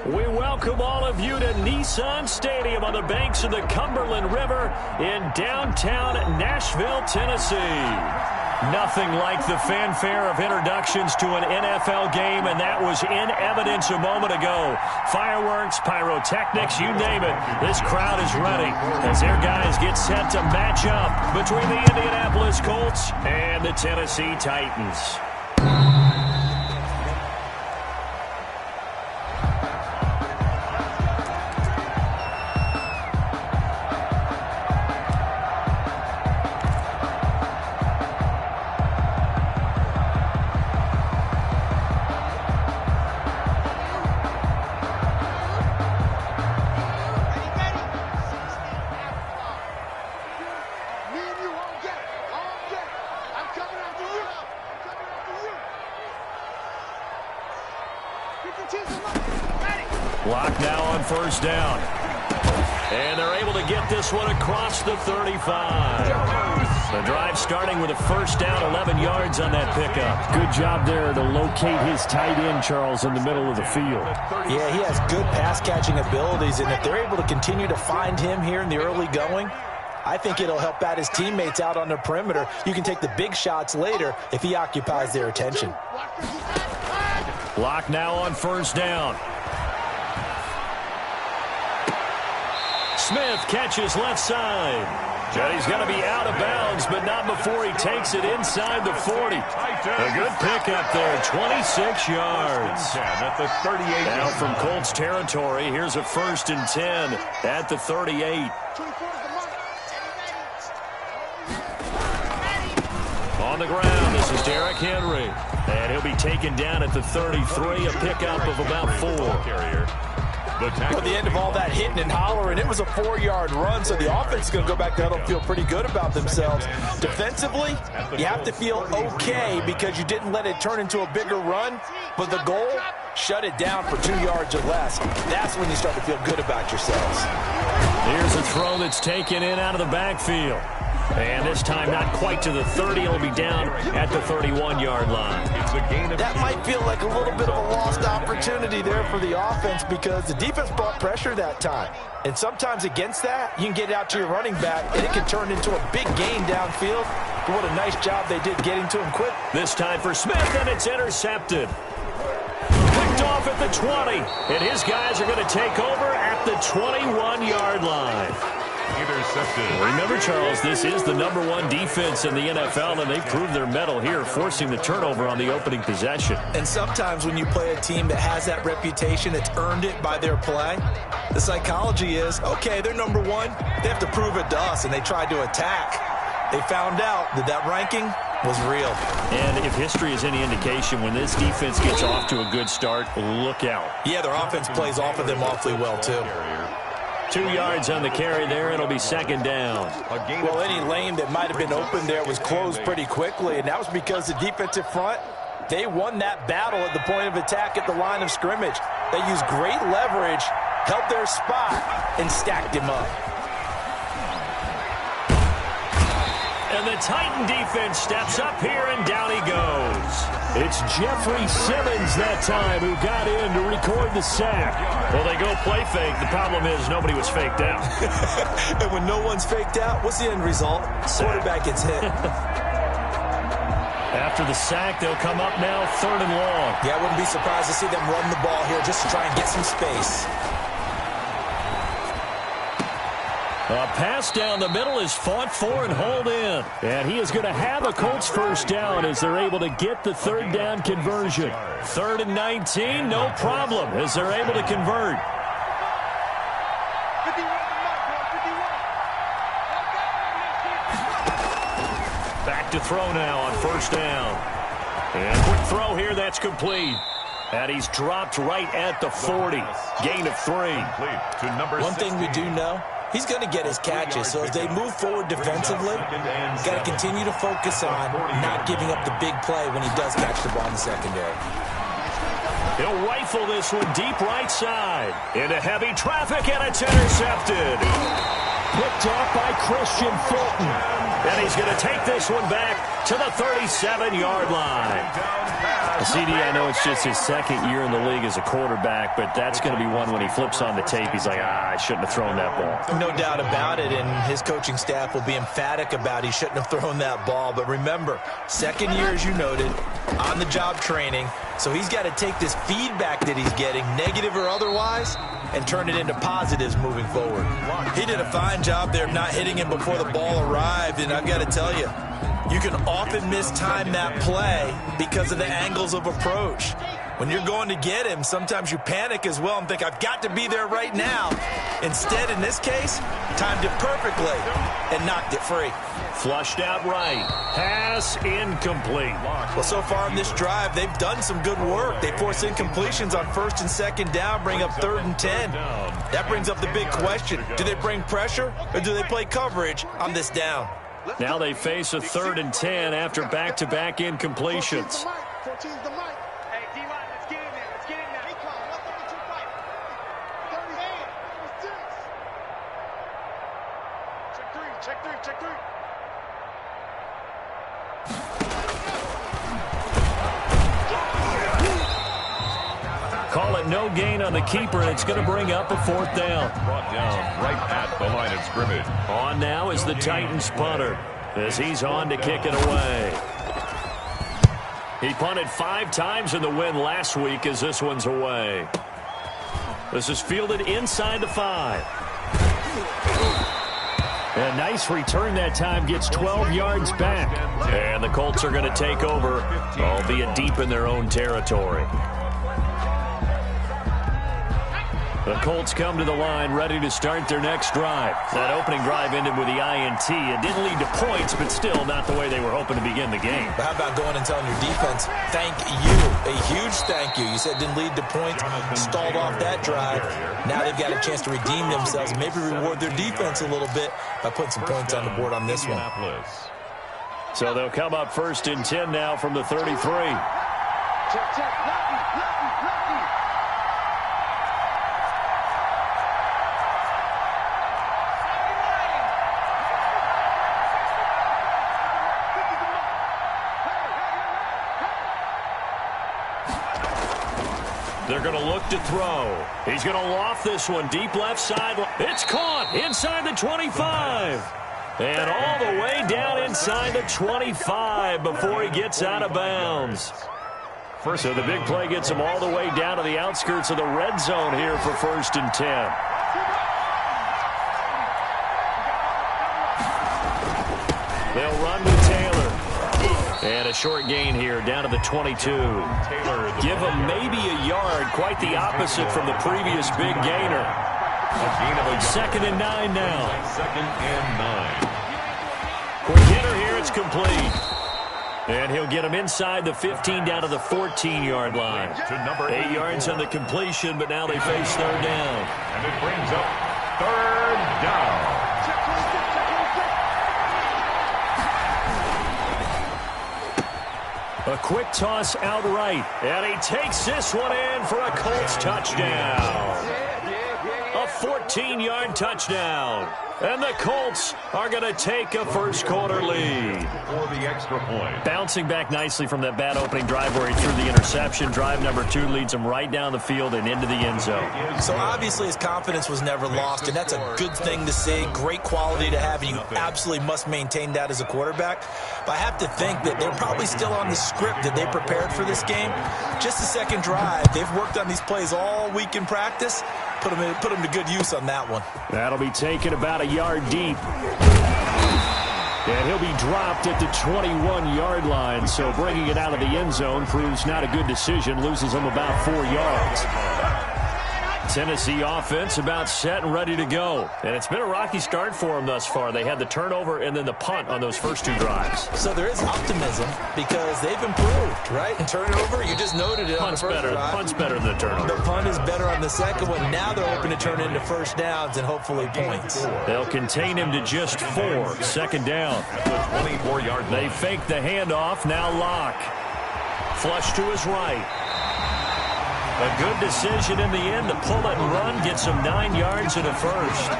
We welcome all of you to Nissan Stadium on the banks of the Cumberland River in downtown Nashville, Tennessee. Nothing like the fanfare of introductions to an NFL game, and that was in evidence a moment ago. Fireworks, pyrotechnics, you name it. This crowd is ready as their guys get set to match up between the Indianapolis Colts and the Tennessee Titans. Block now on first down. And they're able to get this one across the 35. The drive starting with a first down, 11 yards on that pickup. Good job there to locate his tight end, Charles, in the middle of the field. Yeah, he has good pass-catching abilities, and if they're able to continue to find him here in the early going, I think it'll help out his teammates out on the perimeter. You can take the big shots later if he occupies their attention. Block now on first down. Smith catches left side. And he's going to be out of bounds, but not before he takes it inside the 40. A good pickup there, 26 yards. Now from Colts territory, here's a 1st and 10 at the 38. On the ground, this is Derrick Henry. And he'll be taken down at the 33, a pickup of about 4. At the end of all that hitting and hollering, it was a 4-yard run, so the offense is going to go back down and feel pretty good about themselves. Defensively, you have to feel okay because you didn't let it turn into a bigger run, but the goal, shut it down for 2 yards or less. That's when you start to feel good about yourselves. Here's a throw that's taken in out of the backfield. And this time not quite to the 30. It'll be down at the 31-yard line. That might feel like a little bit of a lost opportunity there for the offense because the defense brought pressure that time. And sometimes against that, you can get out to your running back, and it can turn into a big gain downfield. But what a nice job they did getting to him quick. This time for Smith, and it's intercepted. Picked off at the 20. And his guys are going to take over at the 21-yard line. Intercepted. Remember, Charles, this is the #1 defense in the NFL, and they proved their mettle here, forcing the turnover on the opening possession. And sometimes when you play a team that has that reputation, that's earned it by their play, the psychology is, okay, they're #1. They have to prove it to us, and they tried to attack. They found out that that ranking was real. And if history is any indication, when this defense gets off to a good start, look out. Yeah, their offense plays off of them awfully well, too. 2 yards on the carry there. It'll be 2nd down. Well, any lane that might have been open there was closed pretty quickly, and that was because the defensive front, they won that battle at the point of attack at the line of scrimmage. They used great leverage, held their spot, and stacked him up. And the Titan defense steps up here, and down he goes. It's Jeffrey Simmons that time who got in to record the sack. Well, they go play fake. The problem is nobody was faked out. And when no one's faked out, what's the end result? Quarterback gets hit. After the sack, they'll come up now 3rd and long. Yeah, I wouldn't be surprised to see them run the ball here just to try and get some space. A pass down the middle is fought for and hauled in. And he is going to have a Colts 1st down as they're able to get the 3rd down conversion. 3rd and 19, no problem as they're able to convert. Back to throw now on 1st down. And quick throw here, that's complete. And he's dropped right at the 40. Gain of 3. One thing we do know, he's going to get his catches. So as they move forward defensively, got to continue to focus on not giving up the big play when he does catch the ball in the secondary. He'll rifle this one deep right side. Into heavy traffic, and it's intercepted. Picked off by Christian Fulton. And he's going to take this one back to the 37-yard line. CD, I know it's just his second year in the league as a quarterback, but that's going to be one when he flips on the tape, he's like, I shouldn't have thrown that ball. No doubt about it, and his coaching staff will be emphatic about he shouldn't have thrown that ball. But remember, second year, as you noted, on-the-job training, so he's got to take this feedback that he's getting, negative or otherwise, and turn it into positives moving forward. He did a fine job there of not hitting him before the ball arrived, and I've got to tell you, you can often mistime that play because of the angles of approach. When you're going to get him, sometimes you panic as well and think, I've got to be there right now. Instead, in this case, timed it perfectly and knocked it free. Flushed out right. Pass incomplete. Well, so far in this drive, they've done some good work. They force incompletions on first and second down, bring up 3rd and 10. That brings up the big question. Do they bring pressure or do they play coverage on this down? Now they face a 3rd and 10 after back-to-back incompletions. Call it no gain on the keeper, and it's going to bring up a 4th down. Brought down right at the line of scrimmage. On now is the Titans punter as he's on to kick it away. He punted 5 times in the win last week as this one's away. This is fielded inside the 5. A nice return that time, gets 12 yards back. And the Colts are going to take over, albeit deep in their own territory. The Colts come to the line ready to start their next drive. That opening drive ended with the INT. It didn't lead to points, but still not the way they were hoping to begin the game. But how about going and telling your defense, thank you, a huge thank you. You said it didn't lead to points, stalled off that drive. Now they've got a chance to redeem themselves, maybe reward their defense a little bit by putting some points on the board on this one. So they'll come up 1st and 10 now from the 33. They're going to look to throw. He's going to loft this one deep left side. It's caught inside the 25. And all the way down inside the 25 before he gets out of bounds. So the big play gets him all the way down to the outskirts of the red zone here for 1st and 10. They'll run with Taylor. And a short gain here down to the 22. Give him maybe a yard, quite the opposite from the previous big gainer. 2nd and 9 now. 2nd and 9. Quick hitter here, it's complete. And he'll get him inside the 15 down to the 14-yard line. 8 yards on the completion, but now they face 3rd down. And it brings up 3rd down. A quick toss outright, and he takes this one in for a Colts touchdown. A 14-yard touchdown. And the Colts are going to take a first-quarter lead. For the extra point. Bouncing back nicely from that bad opening drive where he threw the interception. Drive number 2 leads him right down the field and into the end zone. So obviously his confidence was never lost, and that's a good thing to see. Great quality to have, and you absolutely must maintain that as a quarterback. But I have to think that they're probably still on the script that they prepared for this game. Just the second drive. They've worked on these plays all week in practice. Put him to good use on that one. That'll be taken about a yard deep. And he'll be dropped at the 21-yard line, so bringing it out of the end zone proves not a good decision. Loses him about 4 yards. Tennessee offense about set and ready to go. And it's been a rocky start for them thus far. They had the turnover and then the punt on those first 2 drives. So there is optimism because they've improved, right? And turnover, you just noted it on the first drive. Punt's better than the turnover. The punt is better on the second one. Now they're hoping to turn into first downs and hopefully points. They'll contain him to just 4. 2nd down. At the 24-yard line. They fake the handoff. Now Locke. Flush to his right. A good decision in the end to pull it and run, get some 9 yards and a first.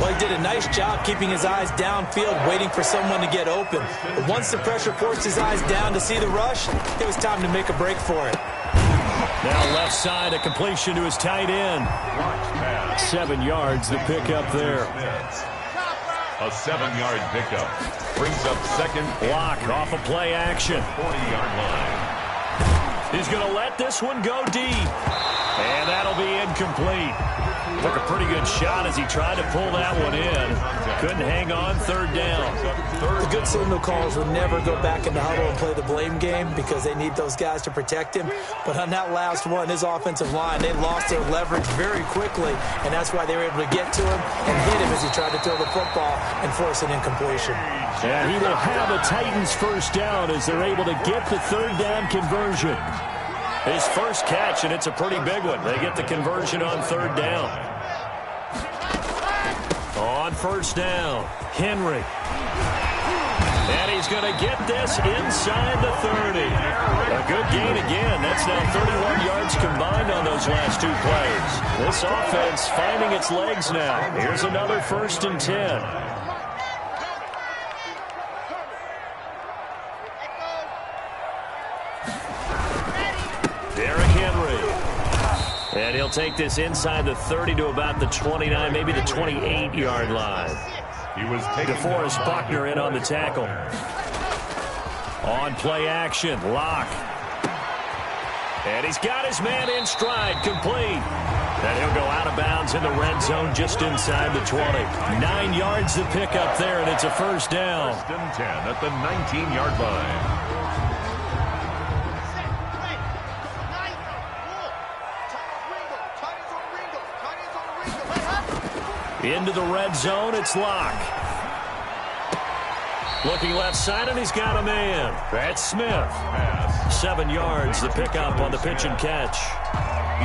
Well, he did a nice job keeping his eyes downfield, waiting for someone to get open. But once the pressure forced his eyes down to see the rush, it was time to make a break for it. Now left side, a completion to his tight end. 7 yards, the pickup there. A 7-yard pickup. Brings up second. Block off a play action. 40-yard line. He's going to let this one go deep. And that'll be incomplete. Took a pretty good shot as he tried to pull that one in. Couldn't hang on, third down. The good signal callers would never go back in the huddle and play the blame game because they need those guys to protect him. But on that last one, his offensive line, they lost their leverage very quickly, and that's why they were able to get to him and hit him as he tried to throw the football and force an incompletion. And he will have a Titans first down as they're able to get the third down conversion. His first catch, and it's a pretty big one. They get the conversion on third down. On first down, Henry. And he's going to get this inside the 30. A good gain again. That's now 31 yards combined on those last 2 plays. This offense finding its legs now. Here's another 1st and 10. And he'll take this inside the 30 to about the 29, maybe the 28-yard line. He was DeForest Buckner in on the tackle. On play action, Locke. And he's got his man in stride, complete. And he'll go out of bounds in the red zone just inside the 20. 9 yards to pick up there, and it's a first down. 1st and 10 at the 19-yard line. Into the red zone, it's Locke. Looking left side, and he's got a man. That's Smith. 7 yards, the pickup on the pitch and catch.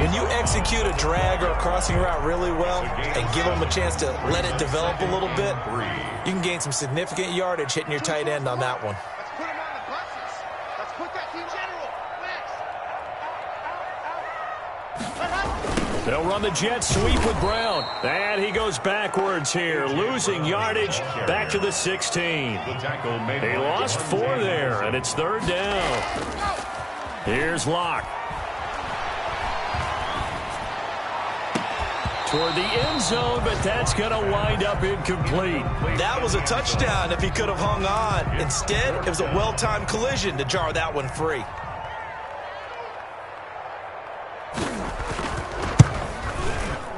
When you execute a drag or a crossing route really well and give them a chance to let it develop a little bit, you can gain some significant yardage hitting your tight end on that one. They'll run the jet sweep with Brown. And he goes backwards here, losing yardage back to the 16. He lost 4 there, and it's third down. Here's Locke. Toward the end zone, but that's going to wind up incomplete. That was a touchdown if he could have hung on. Instead, it was a well-timed collision to jar that one free.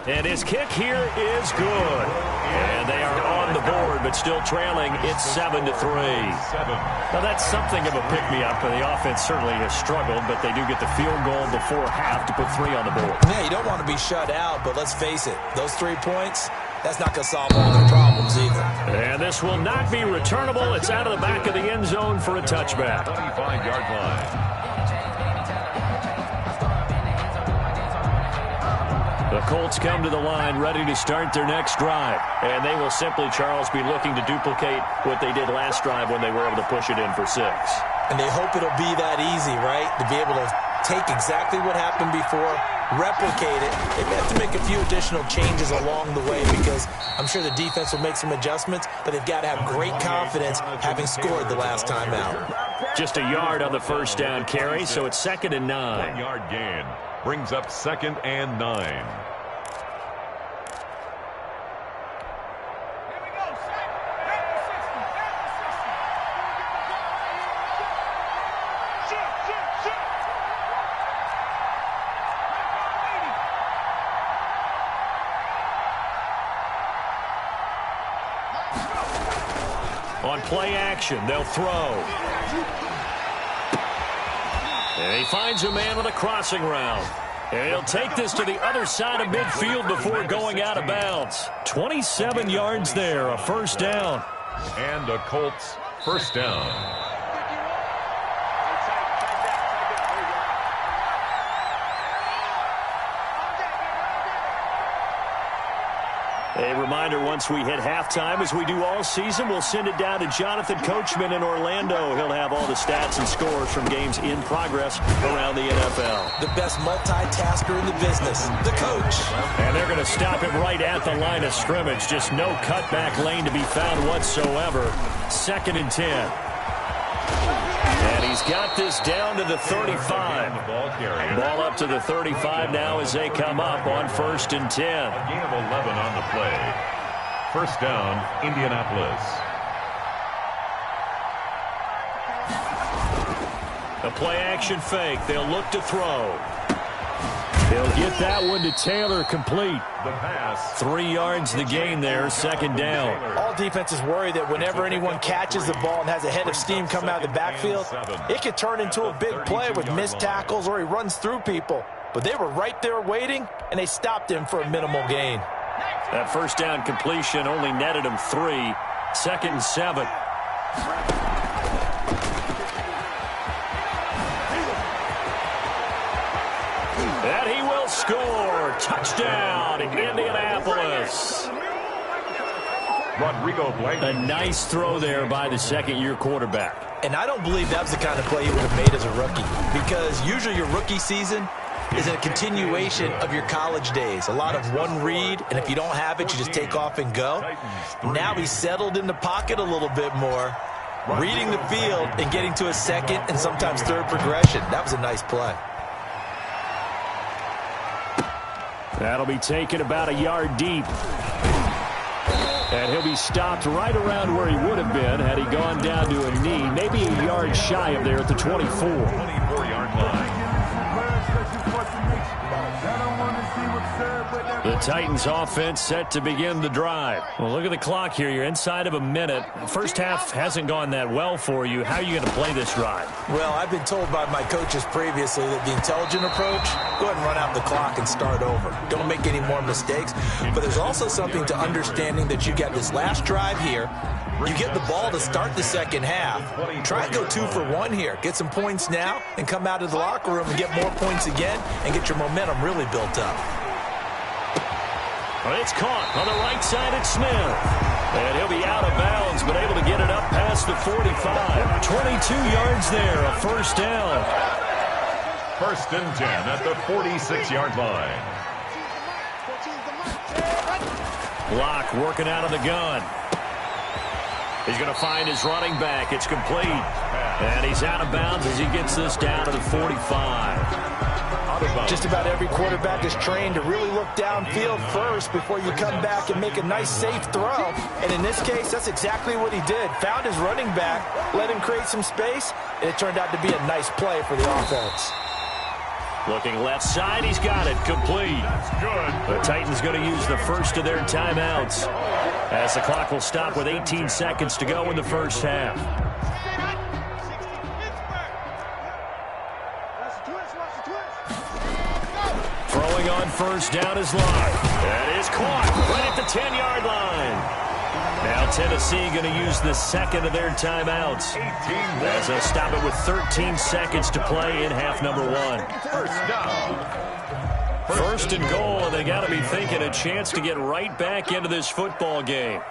And his kick here is good. And they are on the board, but still trailing. It's 7-3. Now, that's something of a pick-me-up, and the offense certainly has struggled, but they do get the field goal before half to put 3 on the board. Yeah, you don't want to be shut out, but let's face it, those 3 points, that's not going to solve all their problems either. And this will not be returnable. It's out of the back of the end zone for a touchback. 25-yard line. The Colts come to the line ready to start their next drive. And they will simply, Charles, be looking to duplicate what they did last drive when they were able to push it in for 6. And they hope it'll be that easy, right? To be able to take exactly what happened before, replicate it. They have to make a few additional changes along the way because I'm sure the defense will make some adjustments, but they've got to have great confidence having scored the last time out. Just a yard on the first down carry, so it's 2nd and 9. 1-yard gain. Brings up 2nd and 9. On play action, they'll throw. And he finds a man with a crossing route. And he'll take this to the other side of midfield before going out of bounds. 27 yards there, a first down. And a Colts first down. A reminder, once we hit halftime, as we do all season, we'll send it down to Jonathan Coachman in Orlando. He'll have all the stats and scores from games in progress around the NFL. The best multitasker in the business, the coach. And they're going to stop him right at the line of scrimmage. Just no cutback lane to be found whatsoever. 2nd and 10. And he's got this down to the 35. Ball up to the 35 now as they come up on 1st and 10. A gain of 11 on the play. 1st down, Indianapolis. A play-action fake. They'll look to throw. They'll get that one to Taylor, complete. The pass. 3 yards the gain there, 2nd down. All defenses worry that whenever anyone catches the ball and has a head of steam coming out of the backfield, it could turn into a big play with missed tackles or he runs through people. But they were right there waiting, and they stopped him for a minimal gain. That 1st down completion only netted him 3. 2nd and 7. And he will score. Touchdown, Indianapolis. Rodrigo Blank. A nice throw there by the 2nd-year quarterback. And I don't believe that was the kind of play he would have made as a rookie, because usually your rookie season is a continuation of your college days. A lot of one read, and if you don't have it, you just take off and go. Now he's settled in the pocket a little bit more, reading the field and getting to a 2nd and sometimes 3rd progression. That was a nice play. That'll be taken about a yard deep. And he'll be stopped right around where he would have been had he gone down to a knee, maybe a yard shy of there at the 24. 24-yard line. The Titans offense set to begin the drive. Well, look at the clock here. You're inside of a minute. First half hasn't gone that well for you. How are you going to play this drive? Well, I've been told by my coaches previously that the intelligent approach, go ahead and run out the clock and start over. Don't make any more mistakes. But there's also something to understanding that you got this last drive here. You get the ball to start the 2nd half. Try and go 2 for 1 here. Get some points now and come out of the locker room and get more points again and get your momentum really built up. It's caught on the right side at Smith. And he'll be out of bounds, but able to get it up past the 45. 22 yards there, a 1st down. 1st and 10 at the 46-yard line. Block working out of the gun. He's going to find his running back. It's complete. And he's out of bounds as he gets this down to the 45. Just about every quarterback is trained to really look downfield first before you come back and make a nice, safe throw. And in this case, that's exactly what he did. Found his running back, let him create some space, and it turned out to be a nice play for the offense. Looking left side, he's got it, complete. That's good. The Titans going to use the first of their timeouts as the clock will stop with 18 seconds to go in the 1st half. Throwing on 1st down is Locke. That is caught right at the 10-yard line. Now Tennessee going to use the 2nd of their timeouts as they'll stop it with 13 seconds to play in half number 1. 1st down. 1st and goal, and they got to be thinking a chance to get right back into this football game.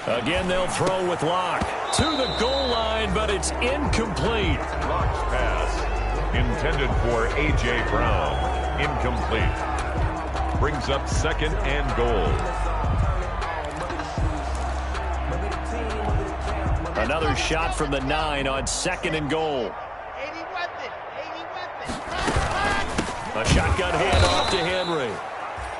Again, they'll throw with Locke to the goal line, but it's incomplete. Locke's pass intended for A.J. Brown. Incomplete. Brings up 2nd and goal. Another shot from the 9 on 2nd and goal. A shotgun handoff to Henry.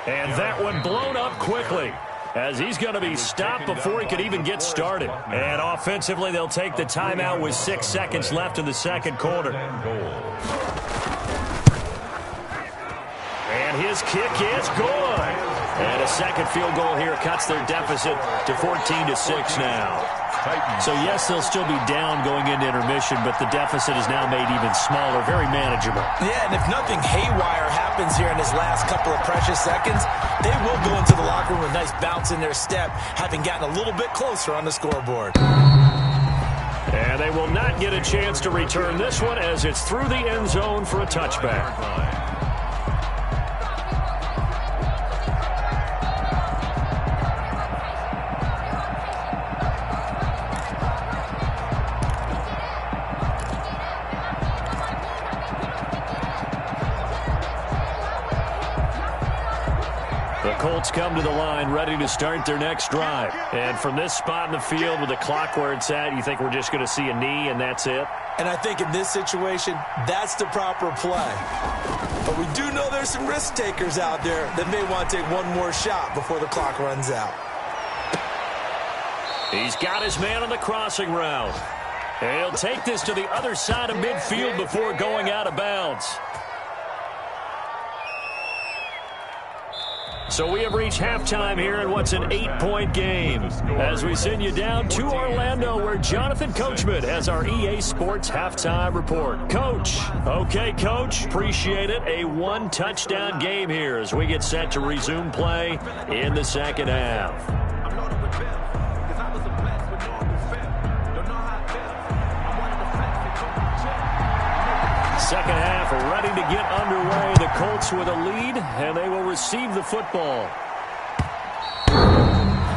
And that one blown up quickly as he's going to be stopped before he could even get started. And offensively, they'll take the timeout with 6 seconds left in the 2nd quarter. And his kick is good. And a 2nd field goal here cuts their deficit to 14-6 now. So, yes, they'll still be down going into intermission, but the deficit is now made even smaller, very manageable. Yeah, and if nothing haywire happens here in this last couple of precious seconds, they will go into the locker room with a nice bounce in their step, having gotten a little bit closer on the scoreboard. And they will not get a chance to return this one as it's through the end zone for a touchback. The Colts come to the line ready to start their next drive. And from this spot in the field with the clock where it's at, you think we're just going to see a knee and that's it? And I think in this situation, that's the proper play. But we do know there's some risk takers out there that may want to take one more shot before the clock runs out. He's got his man on the crossing route. And he'll take this to the other side of midfield before going out of bounds. So we have reached halftime here in what's an 8-point game. As we send you down to Orlando where Jonathan Coachman has our EA Sports halftime report. Coach. Okay, Coach. Appreciate it. A one-touchdown game here as we get set to resume play in the second half. Second half ready to get underway. The Colts with a lead, and they will receive the football.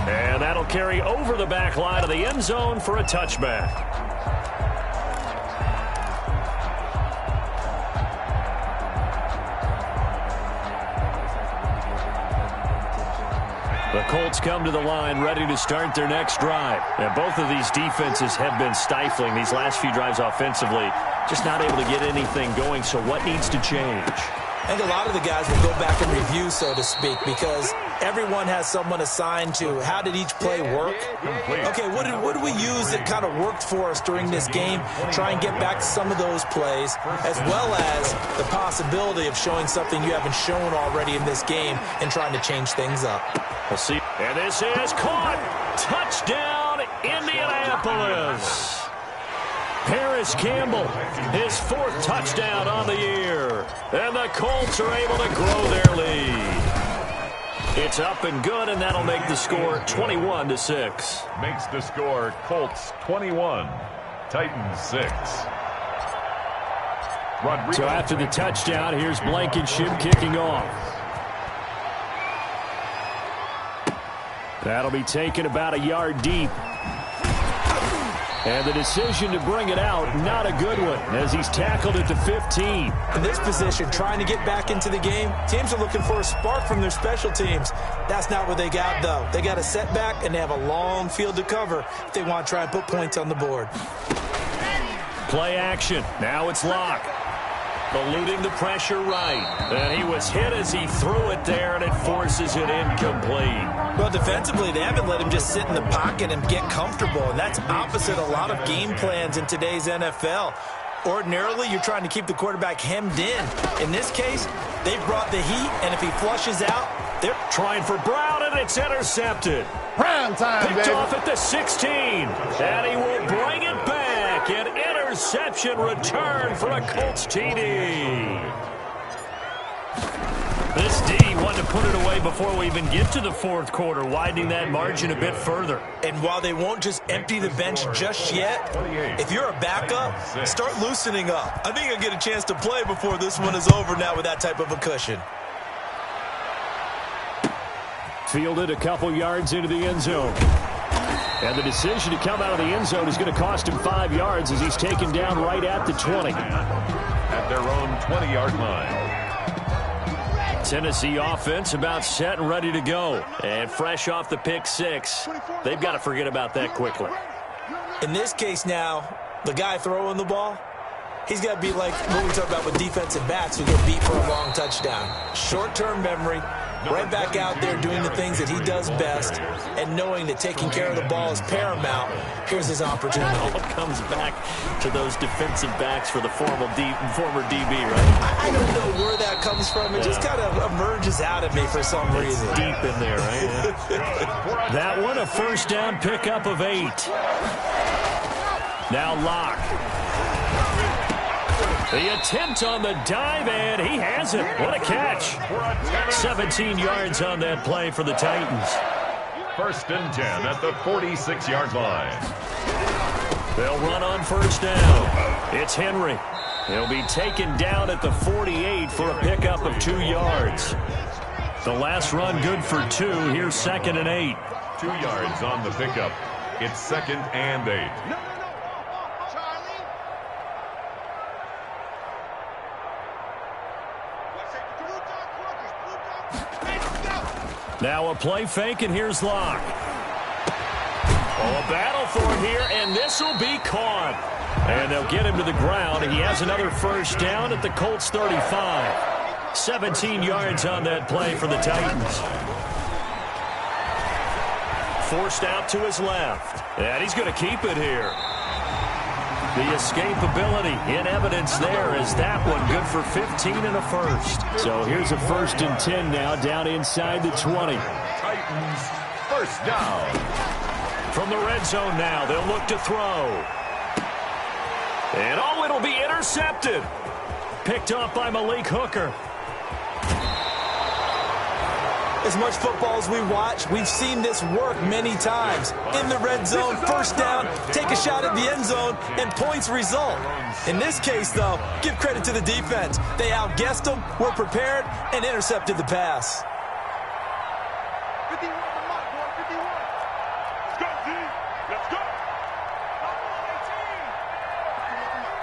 And that'll carry over the back line of the end zone for a touchback. The Colts come to the line ready to start their next drive. And both of these defenses have been stifling these last few drives offensively. Just not able to get anything going, so what needs to change? I think a lot of the guys will go back and review, so to speak, because everyone has someone assigned to how did each play work. Okay, what did we use that kind of worked for us during this game? Try and get back to some of those plays, as well as the possibility of showing something you haven't shown already in this game and trying to change things up. We'll see. And this is caught. Touchdown, Indianapolis. Paris Campbell, his fourth touchdown on the year. And the Colts are able to grow their lead. It's up and good, and that'll make the score 21-6. Makes the score Colts 21, Titans 6. Rodrigo. So after the touchdown, here's Blankenship kicking off. That'll be taken about a yard deep. And the decision to bring it out, not a good one, as he's tackled at the 15. In this position, trying to get back into the game, teams are looking for a spark from their special teams. That's not what they got, though. They got a setback, and they have a long field to cover if they want to try and put points on the board. Play action. Now it's Locke. Eluding the pressure right. And he was hit as he threw it there, and it forces it incomplete. Well, defensively, they haven't let him just sit in the pocket and get comfortable, and that's opposite a lot of game plans in today's NFL. Ordinarily, you're trying to keep the quarterback hemmed in. In this case, they've brought the heat, and if he flushes out, they're trying for Brown, and it's intercepted. Prime time, Picked baby. off at the 16, and he will bring it back. An interception return for a Colts TD. This D wanted to put it away before we even get to the fourth quarter, widening that margin a bit further. And while they won't just empty the bench just yet, if you're a backup, start loosening up. I think I'll get a chance to play before this one is over now with that type of a cushion. Fielded a couple yards into the end zone. And the decision to come out of the end zone is going to cost him 5 yards as he's taken down right at the 20. At their own 20-yard line. Tennessee offense about set and ready to go. And fresh off the pick six, they've got to forget about that quickly. In this case now, the guy throwing the ball, he's got to be like what we talk about with defensive backs who get beat for a long touchdown. Short-term memory, right back out there doing the things that he does best, and knowing that taking care of the ball is paramount. Here's his opportunity. It all comes back to those defensive backs for the former DB, right? I don't know where that comes from. It just kind of emerges out of me for some reason. Deep in there, right? Yeah. That one, a first down pickup of 8. Now Locke. The attempt on the dive, and he has it. What a catch. 17 yards on that play for the Titans. First and 10 at the 46-yard line. They'll run on first down. It's Henry. He'll be taken down at the 48 for a pickup of 2 yards. The last run good for 2. Here's 2nd and 8. 2 yards on the pickup. It's 2nd and 8. Now a play fake, and here's Locke. Oh, a battle for it here, and this will be caught. And they'll get him to the ground. He has another first down at the Colts 35. 17 yards on that play for the Titans. Forced out to his left. And he's going to keep it here. The escapability in evidence there is that one good for 15 and a first. So here's a 1st and 10 now down inside the 20. Titans first down. From the red zone now, they'll look to throw. And oh, it'll be intercepted. Picked off by Malik Hooker. As much football as we watch, we've seen this work many times. In the red zone, first down, take a shot at the end zone, and points result. In this case, though, give credit to the defense. They outguessed them, were prepared, and intercepted the pass. 51 to Mike, boy, 51. Let's go, D. Let's go.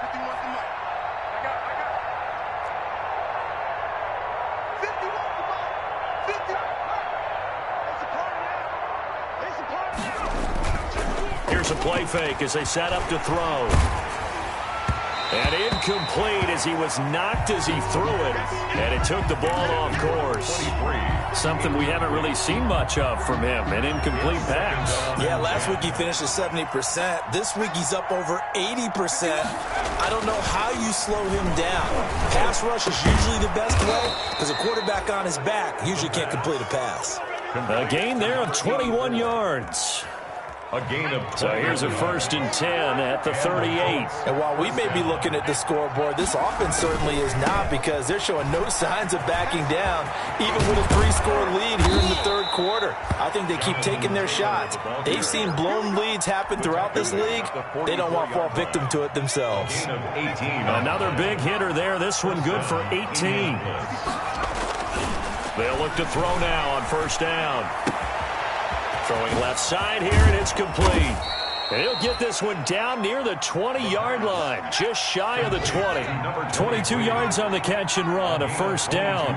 51 to Mike. I got it. 51 to Mike. 50. Here's a play fake as they set up to throw. And incomplete as he was knocked as he threw it. And it took the ball off course. Something we haven't really seen much of from him, an incomplete pass. Yeah, last week he finished at 70%. This week he's up over 80%. I don't know how you slow him down. Pass rush is usually the best way because a quarterback on his back usually can't complete a pass. A gain there of 21 yards. A gain of 20. So here's a 1st and 10 at the 38. And while we may be looking at the scoreboard, this offense certainly is not because they're showing no signs of backing down, even with a 3-score lead here in the third quarter. I think they keep taking their shots. They've seen blown leads happen throughout this league. They don't want to fall victim to it themselves. Another big hitter there. This one good for 18. They'll look to throw now on first down. Throwing left side here, and it's complete. And he'll get this one down near the 20-yard line, just shy of the 20. 22 yards on the catch and run, a first down.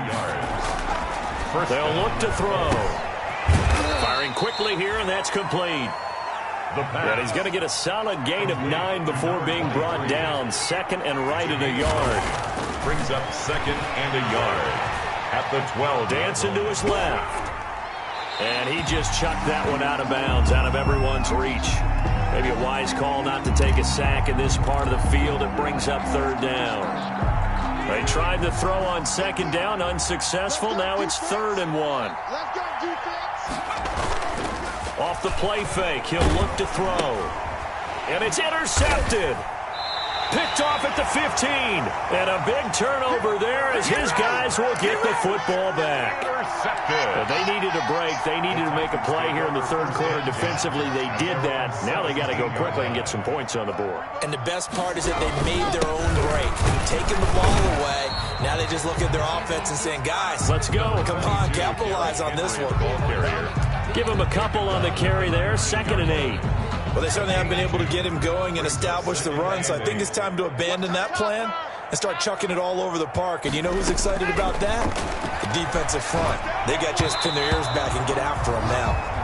They'll look to throw. Firing quickly here, and that's complete. And he's going to get a solid gain of 9 before being brought down. 2nd and right at a yard. Brings up 2nd and a yard at the 12. Dancing to his left. And he just chucked that one out of bounds, out of everyone's reach. Maybe a wise call not to take a sack in this part of the field. It brings up 3rd down. They tried to throw on 2nd down, unsuccessful. Now it's 3rd and 1. Off the play fake, he'll look to throw. And it's intercepted. Picked off at the 15. And a big turnover there as his guys will get the football back. They needed a break. They needed to make a play here in the third quarter. Defensively, they did that. Now they got to go quickly and get some points on the board. And the best part is that they made their own break. Taking the ball away. Now they just look at their offense and saying, guys, let's go. Come on, capitalize on this one. Give him a couple on the carry there. 2nd and 8. Well, they certainly haven't been able to get him going and establish the run, so I think it's time to abandon that plan and start chucking it all over the park. And you know who's excited about that? The defensive front. They got to just pin their ears back and get after him now.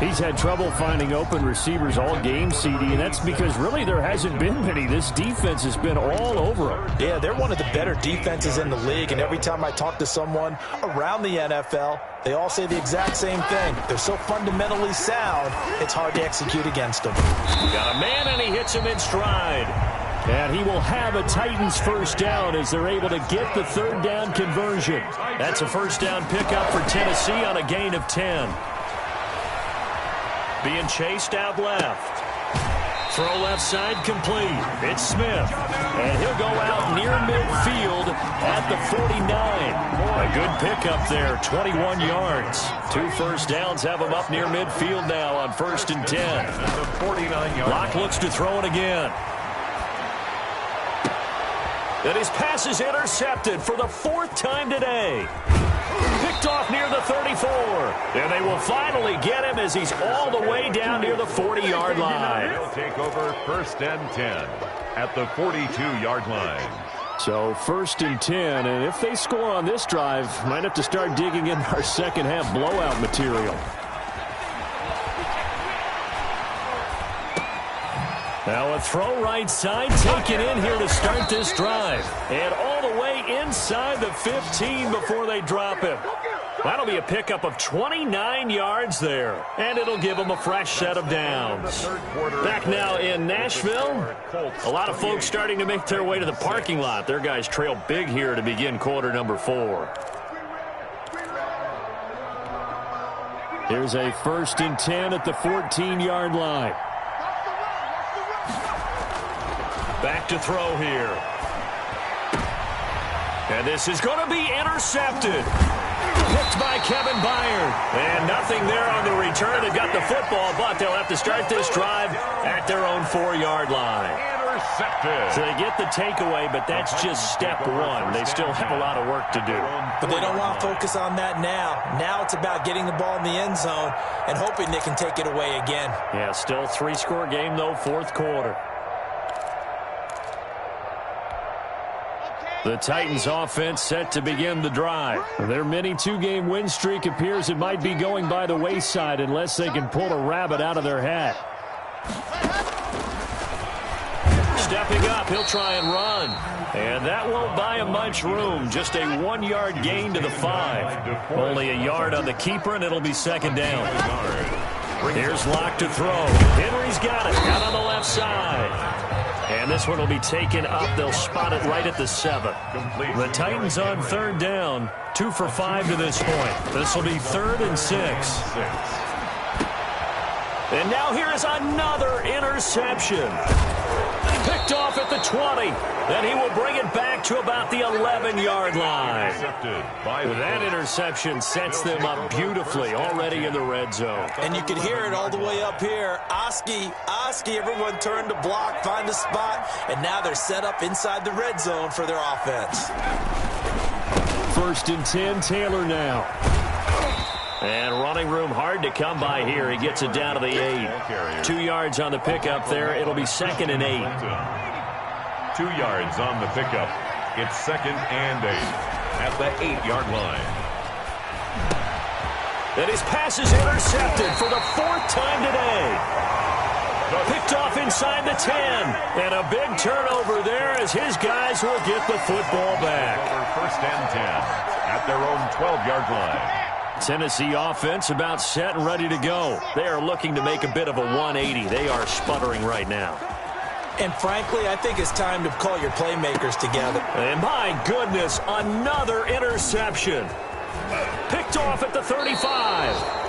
He's had trouble finding open receivers all game, CD, and that's because really there hasn't been many. This defense has been all over him. Yeah, they're one of the better defenses in the league, and every time I talk to someone around the NFL, they all say the exact same thing. They're so fundamentally sound, it's hard to execute against them. Got a man, and he hits him in stride. And he will have a Titans first down as they're able to get the 3rd down conversion. That's a first down pickup for Tennessee on a gain of 10. Being chased out left. Throw left side complete. It's Smith. And he'll go out near midfield at the 49. A good pickup there, 21 yards. 2 first downs have him up near midfield now on 1st and 10. The 49-yard. Locke looks to throw it again. And his pass is intercepted for the 4th time today. Picked off near the 34. And they will finally get him as he's all the way down near the 40-yard line. They'll take over 1st and 10 at the 42-yard line. So 1st and 10, and if they score on this drive, might have to start digging in our second half blowout material. Now a throw right side, taken in here to start this drive. And all the way inside the 15 before they drop him. That'll be a pickup of 29 yards there. And it'll give them a fresh set of downs. Back now in Nashville. A lot of folks starting to make their way to the parking lot. Their guys trail big here to begin quarter number 4. Here's a 1st and 10 at the 14-yard line. Back to throw here. And this is going to be intercepted. Picked by Kevin Byard. And nothing there on the return. They've got the football, but they'll have to start this drive at their own 4-yard line. Intercepted. So they get the takeaway, but that's just step one. They still have a lot of work to do. But they don't want to focus on that now. Now it's about getting the ball in the end zone and hoping they can take it away again. Yeah, still 3-score game, though, 4th quarter. The Titans offense set to begin the drive. Their mini 2-game win streak appears it might be going by the wayside unless they can pull a rabbit out of their hat. Stepping up, he'll try and run. And that won't buy him much room. Just a 1-yard gain to the 5. Only a yard on the keeper, and it'll be 2nd down. Here's Locke to throw. Henry's got it. Out on the left side. And this one will be taken up. They'll spot it right at the 7. The Titans on 3rd down. 2 for 5 to this point. This will be 3rd and 6. And now here is another interception. Picked off at the 20. Then he will bring it back to about the 11-yard line. That interception sets them up beautifully already in the red zone. And you can hear it all the way up here. Oski, everyone turned to block, find a spot, and now they're set up inside the red zone for their offense. 1st and 10, Taylor now. And running room hard to come by here. He gets it down to the 8. 2 yards on the pickup there. It'll be 2nd and 8. 2 yards on the pickup. It's 2nd and 8 at the 8-yard line. And his pass is intercepted for the 4th time today. Picked off inside the 10. And a big turnover there as his guys will get the football back. 1st and 10 at their own 12-yard line. Tennessee offense about set and ready to go. They are looking to make a bit of a 180. They are sputtering right now. And frankly, I think it's time to call your playmakers together. And my goodness, another interception. Picked off at the 35.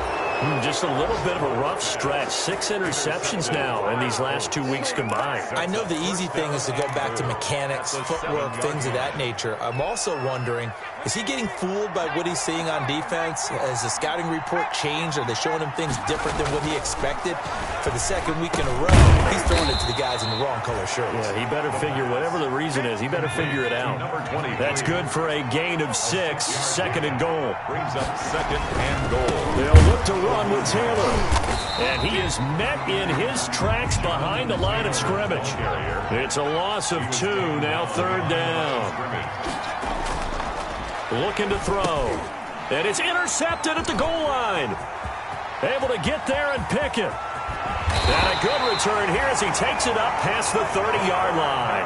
Just a little bit of a rough stretch. 6 interceptions now in these last 2 weeks combined. I know the easy thing is to go back to mechanics, footwork, things of that nature. I'm also wondering, is he getting fooled by what he's seeing on defense? Has the scouting report changed? Are they showing him things different than what he expected? For the 2nd week in a row, he's throwing it to the guys in the wrong color shirts. Yeah, he better figure, whatever the reason is, he better figure it out. That's good for a gain of 6, 2nd and goal. Brings up 2nd and goal. They'll look to run with Taylor. And he is met in his tracks behind the line of scrimmage. It's a loss of 2, now 3rd down. Looking to throw. And it's intercepted at the goal line. Able to get there and pick it. And a good return here as he takes it up past the 30-yard line.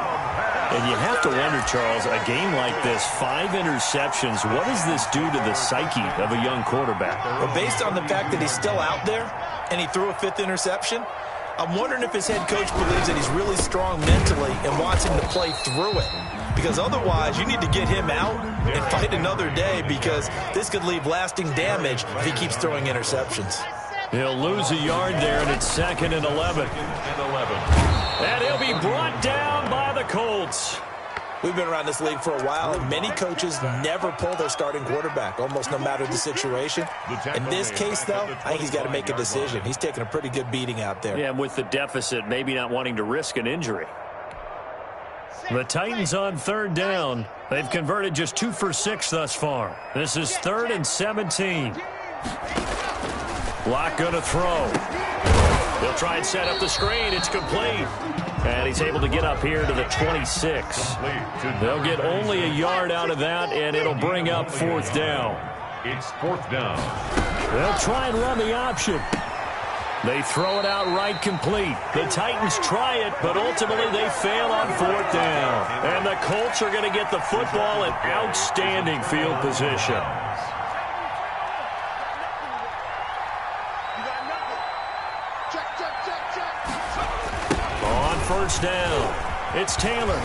And you have to wonder, Charles, a game like this, 5 interceptions, what does this do to the psyche of a young quarterback? Well, based on the fact that he's still out there and he threw a 5th interception, I'm wondering if his head coach believes that he's really strong mentally and wants him to play through it. Because otherwise, you need to get him out and fight another day, because this could leave lasting damage if he keeps throwing interceptions. He'll lose a yard there, and it's 2nd and 11. And he'll be brought down by the Colts. We've been around this league for a while, and many coaches never pull their starting quarterback, almost no matter the situation. In this case, though, I think he's got to make a decision. He's taking a pretty good beating out there. Yeah, and with the deficit, maybe not wanting to risk an injury. The Titans on 3rd down. They've converted just 2 for 6 thus far. This is 3rd and 17. Locke going to throw. He'll try and set up the screen. It's complete. And he's able to get up here to the 26. They'll get only a yard out of that, and it'll bring up 4th down. It's 4th down. They'll try and run the option. They throw it out right complete. The Titans try it, but ultimately they fail on 4th down. And the Colts are going to get the football in outstanding field position. On 1st down, it's Taylor.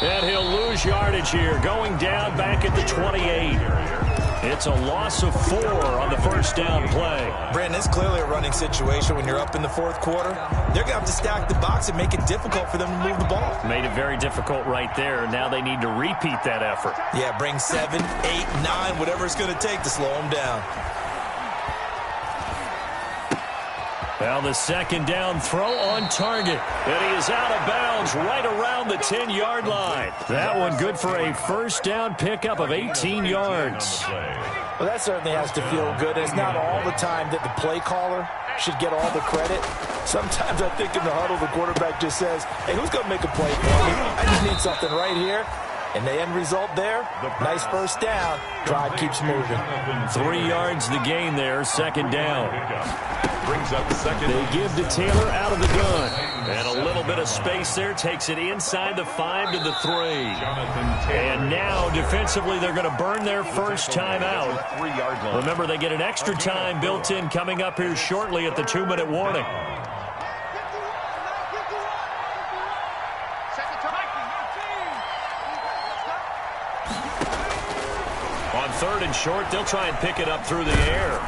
And he'll lose yardage here, going down back at the 28. It's a loss of 4 on the 1st down play. Brandon, it's clearly a running situation when you're up in the 4th quarter. They're going to have to stack the box and make it difficult for them to move the ball. Made it very difficult right there. Now they need to repeat that effort. Yeah, bring 7, 8, 9, whatever it's going to take to slow them down. Well, the 2nd down throw on target. And he is out of bounds right around the 10-yard line. That one good for a 1st down pickup of 18 yards. Well, that certainly has to feel good. It's not all the time that the play caller should get all the credit. Sometimes I think in the huddle, the quarterback just says, hey, who's going to make a play for me? I just need something right here. And the end result there, nice 1st down. Drive keeps moving. 3 yards the gain there, 2nd down. Brings up 2nd. They give to Taylor out of the gun. And a little bit of space there takes it inside the 5 to the 3. And now defensively they're going to burn their 1st time out. Remember, they get an extra time built in coming up here shortly at the 2-minute warning. On 3rd and short, they'll try and pick it up through the air.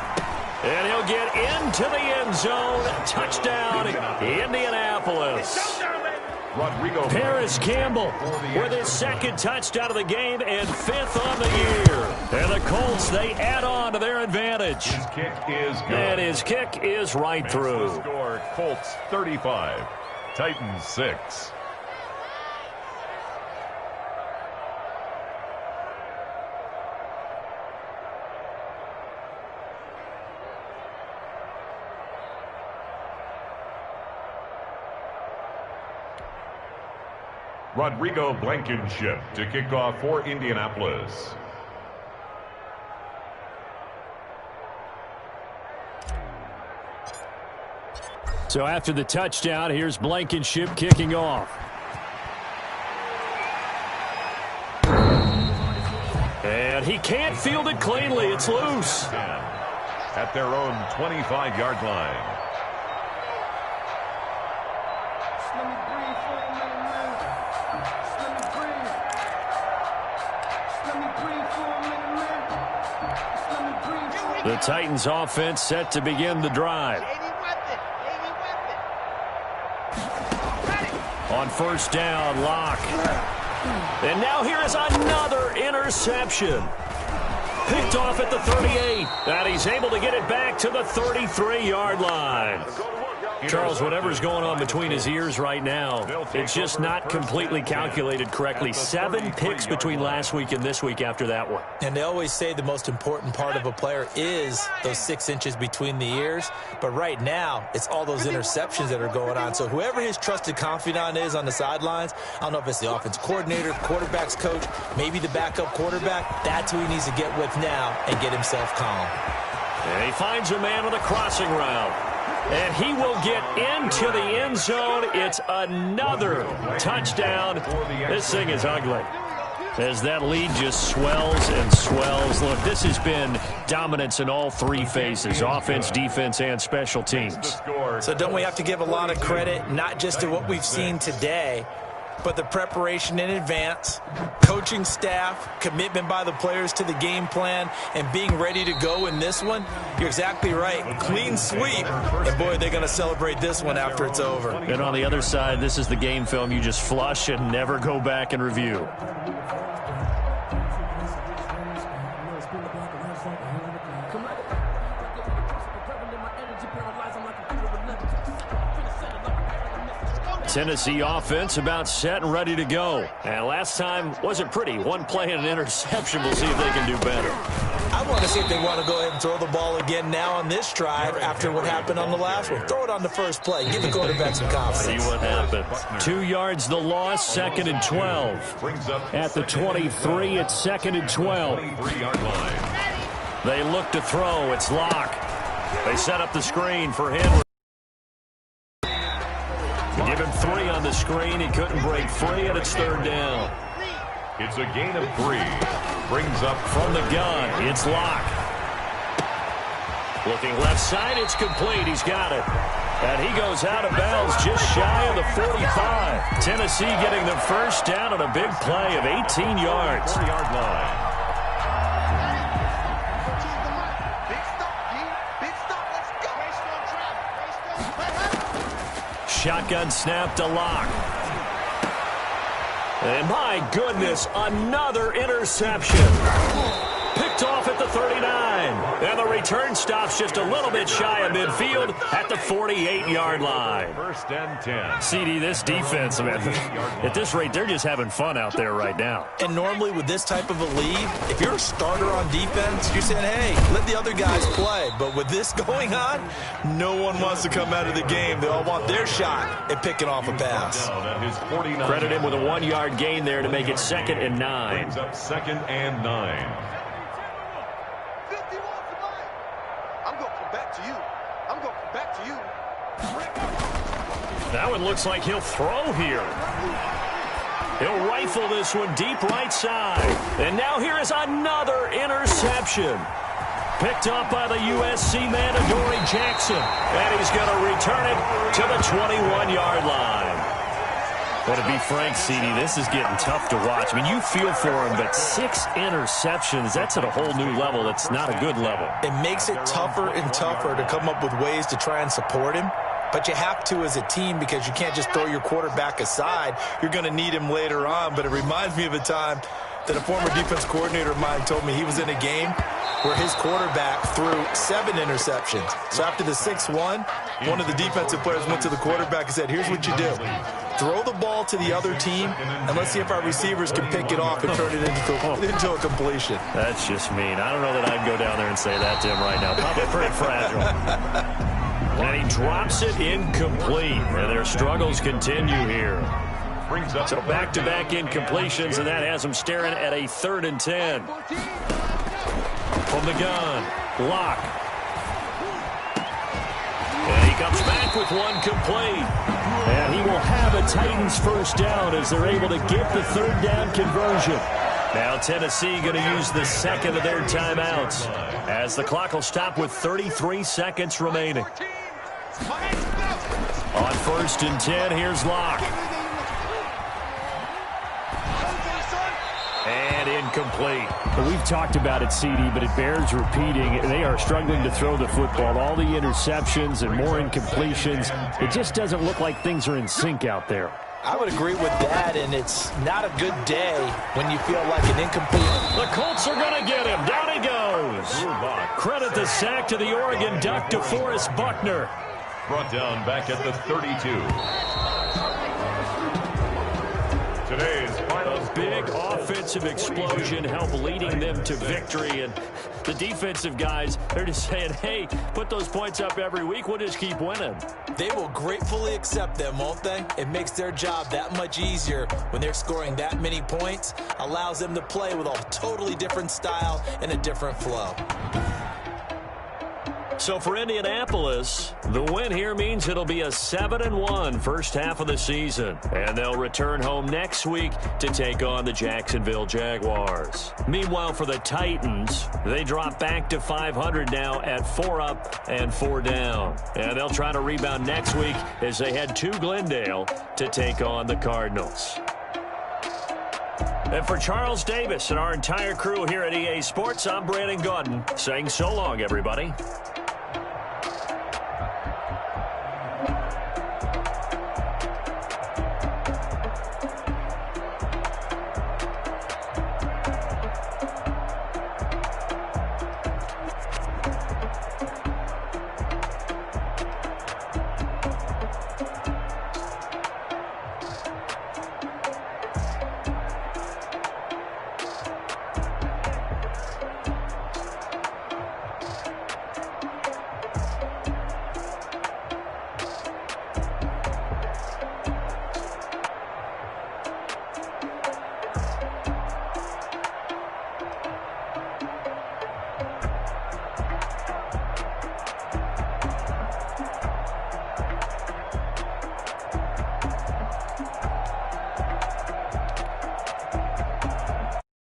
And he'll get into the end zone. Touchdown, Indianapolis. Rodrigo Paris Campbell with his 2nd touchdown of the game and 5th on the year. And the Colts, they add on to their advantage. His kick is good. And his kick is right through. The score, Colts 35, Titans 6. Rodrigo Blankenship to kick off for Indianapolis. So after the touchdown, here's Blankenship kicking off. And he can't field it cleanly. It's loose. At their own 25-yard line. The Titans offense set to begin the drive. On 1st down, Locke. And now here is another interception. Picked off at the 38. And he's able to get it back to the 33-yard line. Charles, whatever's going on between his ears right now, it's just not completely calculated correctly. 7 picks between last week and this week after that one. And they always say the most important part of a player is those 6 inches between the ears. But right now, it's all those interceptions that are going on. So whoever his trusted confidant is on the sidelines, I don't know if it's the offense coordinator, quarterback's coach, maybe the backup quarterback, that's who he needs to get with now and get himself calm. And he finds a man with a crossing route. And he will get into the end zone. It's another touchdown. This thing is ugly as that lead just swells and swells. Look, this has been dominance in all 3 phases, offense, defense, and special teams. So don't we have to give a lot of credit, not just to what we've seen today, but the preparation in advance, coaching staff, commitment by the players to the game plan, and being ready to go in this one? You're exactly right. Clean sweep. And, boy, they're going to celebrate this one after it's over. And on the other side, this is the game film you just flush and never go back and review. Tennessee offense about set and ready to go. And last time wasn't pretty. 1 play and an interception. We'll see if they can do better. I I want to see if they want to go ahead and throw the ball again now on this drive after what happened on the last one. Throw it on the first play. Give the quarterback some confidence. See what happens. 2 yards the loss, 2nd and 12. At the 23, it's 2nd and 12. 23-yard line. They look to throw. It's Locke. They set up the screen for Henry. Give him 3 on the screen. He couldn't break free, and it's 3rd down. It's a gain of 3. Brings up From the gun, it's Locke. Looking left side, it's complete. He's got it. And he goes out of bounds just shy of the 45. Tennessee getting the first down on a big play of 18 yards. 40-yard line. Shotgun snap to Locke. And my goodness, another interception. Picked off at the 39. And the return stops just a little bit shy of midfield at the 48-yard line. 1st and 10. CD, this defense, man, at this rate, they're just having fun out there right now. And normally with this type of a lead, if you're a starter on defense, you're saying, hey, let the other guys play. But with this going on, no one wants to come out of the game. They all want their shot at picking off a pass. Credit him with a 1-yard gain there to make it 2nd and 9. Brings up 2nd and 9. That one looks like he'll throw here. He'll rifle this one deep right side. And now here is another interception. Picked up by the USC man, Adoree Jackson. And he's going to return it to the 21-yard line. But to be frank, CD, this is getting tough to watch. I mean, you feel for him, but 6 interceptions, that's at a whole new level. It's not a good level. It makes it tougher and tougher to come up with ways to try and support him. But you have to as a team because you can't just throw your quarterback aside. You're going to need him later on. But it reminds me of a time that a former defense coordinator of mine told me he was in a game where his quarterback threw 7 interceptions. So after the 6-1, one of the defensive players went to the quarterback and said, here's what you do. Throw the ball to the other team, and let's see if our receivers can pick it off and turn it into a completion. That's just mean. I don't know that I'd go down there and say that to him right now. Probably pretty fragile. And he drops it incomplete. And their struggles continue here. So back-to-back incompletions, and that has him staring at a 3rd and 10. From the gun, Locke. And he comes back with one complete. And he will have a Titans first down as they're able to get the 3rd down conversion. Now Tennessee going to use the 2nd of their timeouts as the clock will stop with 33 seconds remaining. On 1st and 10, here's Locke. And incomplete. We've talked about it, CD, but it bears repeating. They are struggling to throw the football. All the interceptions and more incompletions. It just doesn't look like things are in sync out there. I would agree with that, and it's not a good day when you feel like an incomplete. The Colts are going to get him. Down he goes. Credit the sack to the Oregon Duck, DeForest Buckner. Brought down back at the 32. Today's final big offensive explosion help leading them to victory. And the defensive guys, they're just saying, hey, put those points up every week. We'll just keep winning. They will gratefully accept them, won't they? It makes their job that much easier when they're scoring that many points. Allows them to play with a totally different style and a different flow. So for Indianapolis, the win here means it'll be a 7-1 first half of the season. And they'll return home next week to take on the Jacksonville Jaguars. Meanwhile, for the Titans, they drop back to 500 now at 4 up and 4 down. And they'll try to rebound next week as they head to Glendale to take on the Cardinals. And for Charles Davis and our entire crew here at EA Sports, I'm Brandon Gaudin saying so long, everybody.